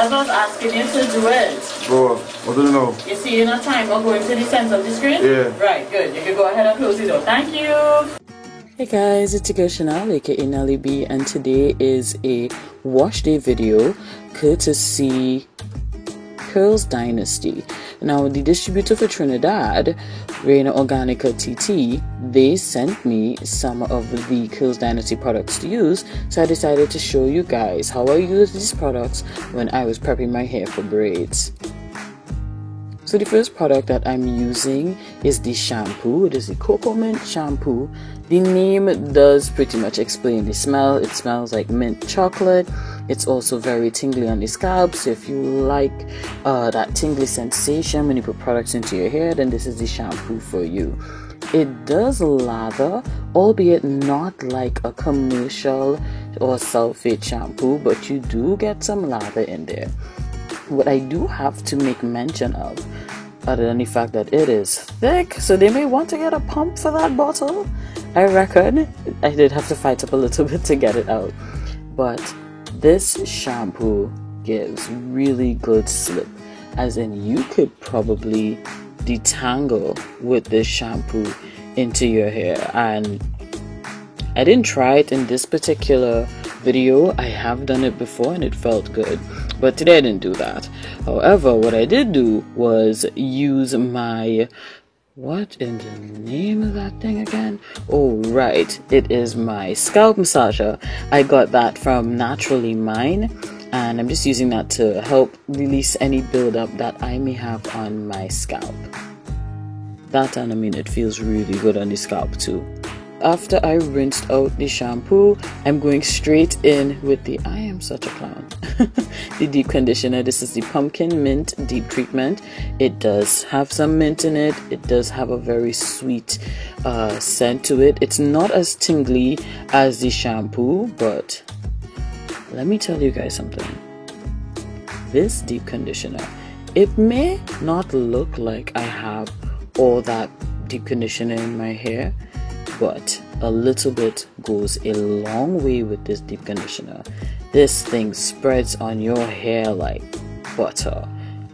That's what I was asking you to do it. Bro, what do you know? You see in a timer going to the center of the screen? Yeah. Right, good. You can go ahead and close the door. Thank you. Hey guys, it's your girl Chanel, aka Nelly B, and today is a wash day video courtesy Curls Dynasty. Now, the distributor for Trinidad, Reina Organica TT, they sent me some of the Curls Dynasty products to use, so I decided to show you guys how I use these products when I was prepping my hair for braids. So the first product that I'm using is the shampoo. It is the Cocoa Mint shampoo. The name does pretty much explain the smell. It smells like mint chocolate. It's also very tingly on the scalp. So if you like that tingly sensation when you put products into your hair, then this is the shampoo for you. It does lather, albeit not like a commercial or sulfate shampoo, but you do get some lather in there. What I do have to make mention of, other than the fact that it is thick, so they may want to get a pump for that bottle, I reckon. I did have to fight up a little bit to get it out. But this shampoo gives really good slip, as in you could probably detangle with this shampoo into your hair. And I didn't try it in this particular video. I have done it before and it felt good, but today I didn't do that. However, what I did do was use my, what in the name of that thing again? Oh right, it is my scalp massager. I got that from Naturally Mine, and I'm just using that to help release any buildup that I may have on my scalp. That, and I mean, it feels really good on the scalp too. After I rinsed out the shampoo, I'm going straight in with the, I am such a clown, the deep conditioner. This is the Pumpkin Mint Deep Treatment. It does have some mint in it. It does have a very sweet scent to it. It's not as tingly as the shampoo, but let me tell you guys something. This deep conditioner, it may not look like I have all that deep conditioner in my hair, but a little bit goes a long way with this deep conditioner. This thing spreads on your hair like butter.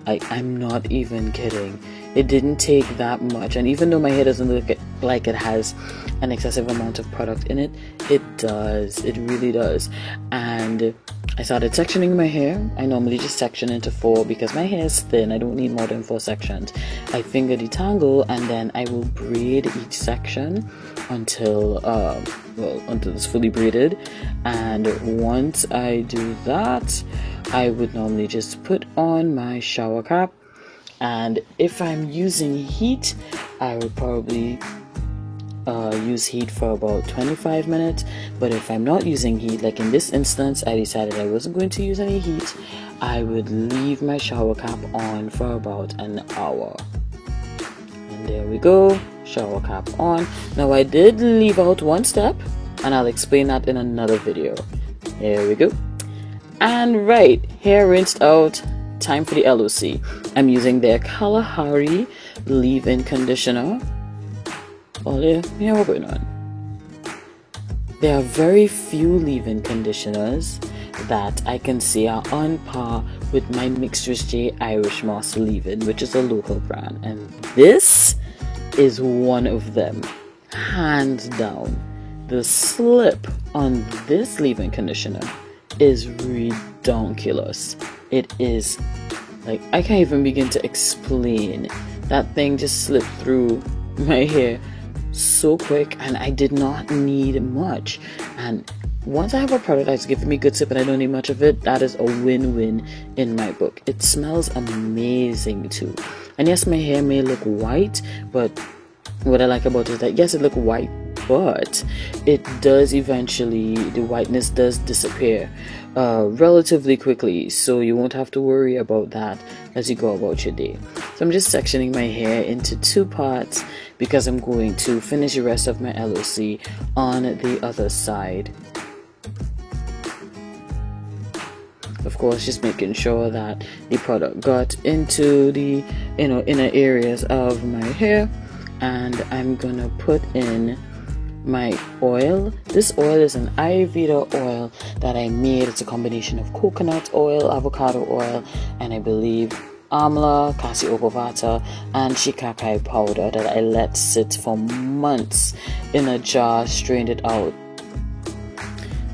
I'm not even kidding. It didn't take that much, and even though my hair doesn't look like it has an excessive amount of product in it, it does. It really does. And I started sectioning my hair. I normally just section into 4 because my hair is thin. I don't need more than 4 sections. I finger detangle, and then I will braid each section until until it's fully braided. And once I do that, I would normally just put on my shower cap. And if I'm using heat, I would probably use heat for about 25 minutes. But if I'm not using heat, like in this instance, I decided I wasn't going to use any heat, I would leave my shower cap on for about an hour. And there we go, shower cap on. Now I did leave out one step, and I'll explain that in another video. There we go. And right, hair rinsed out, time for the LOC. I'm using their Kalahari leave-in conditioner. Oh yeah, what's going on? There are very few leave-in conditioners that I can say are on par with my Mixtress J Irish Moss leave-in, which is a local brand, and this is one of them, hands down. The slip on this leave-in conditioner is ridiculous. It is like, I can't even begin to explain. That thing just slipped through my hair so quick, and I did not need much. And once I have a product that's giving me good slip and I don't need much of it, that is a win-win in my book. It smells amazing too. And yes, my hair may look white, but what I like about it is that yes, it looks white, but it does eventually, the whiteness does disappear relatively quickly, so you won't have to worry about that as you go about your day. So I'm just sectioning my hair into 2 parts because I'm going to finish the rest of my LOC on the other side. Of course, just making sure that the product got into the inner areas of my hair. And I'm gonna put in my oil. This oil is an Ayurveda oil that I made. It's a combination of coconut oil, avocado oil, and I believe amla, cassia vata, and shikakai powder that I let sit for months in a jar, strained it out.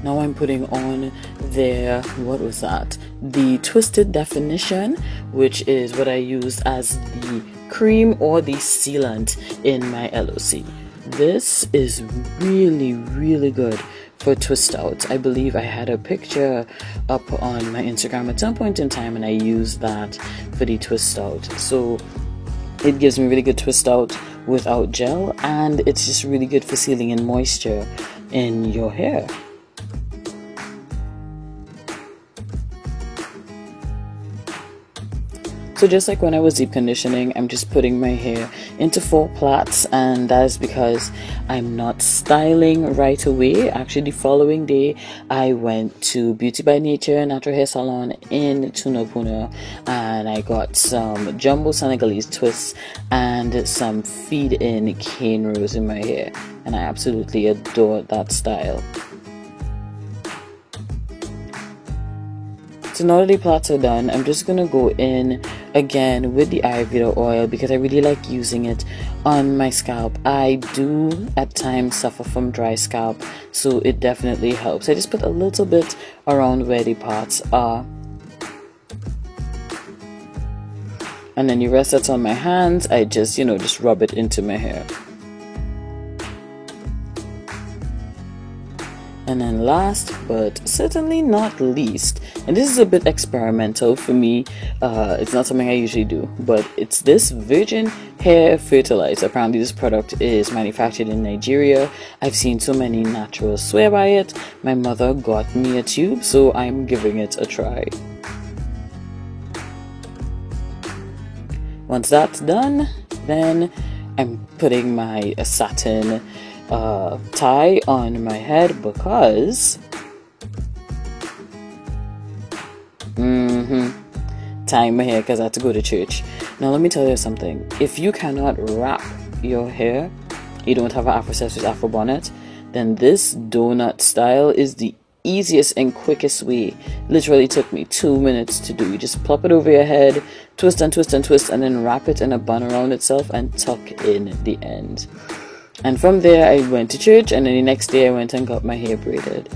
Now I'm putting on their, what was that? The Twisted Definition, which is what I used as the cream or the sealant in my LOC. This is really, really good for twist outs. I believe I had a picture up on my Instagram at some point in time, and I used that for the twist out. So it gives me really good twist out without gel, and it's just really good for sealing in moisture in your hair. So just like when I was deep conditioning, I'm just putting my hair into 4 plaits, and that is because I'm not styling right away. Actually, the following day, I went to Beauty by Nature Natural Hair Salon in Tunapuna, and I got some jumbo Senegalese twists and some feed-in cane rows in my hair, and I absolutely adore that style. So now that the plaits are done, I'm just going to go in again with the Ayurveda oil because I really like using it on my scalp. I do at times suffer from dry scalp, so it definitely helps. I just put a little bit around where the parts are. And then the rest that's on my hands, I just, just rub it into my hair. And then last but certainly not least, and this is a bit experimental for me, it's not something I usually do, but it's this virgin hair fertilizer. Apparently this product is manufactured in Nigeria. I've seen so many naturals swear by it. My mother got me a tube, so I'm giving it a try. Once that's done, then I'm putting my satin tie on my head because tying my hair because I had to go to church. Now let me tell you something. If you cannot wrap your hair, you don't have an Afro Accessories Afro bonnet, then this donut style is the easiest and quickest way. Literally took me 2 minutes to do. You just plop it over your head, twist and twist and twist, and then wrap it in a bun around itself and tuck in the end. And from there, I went to church, and then the next day I went and got my hair braided.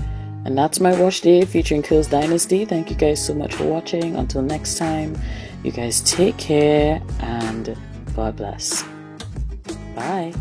And that's my wash day featuring Curls Dynasty. Thank you guys so much for watching. Until next time, you guys take care and God bless. Bye.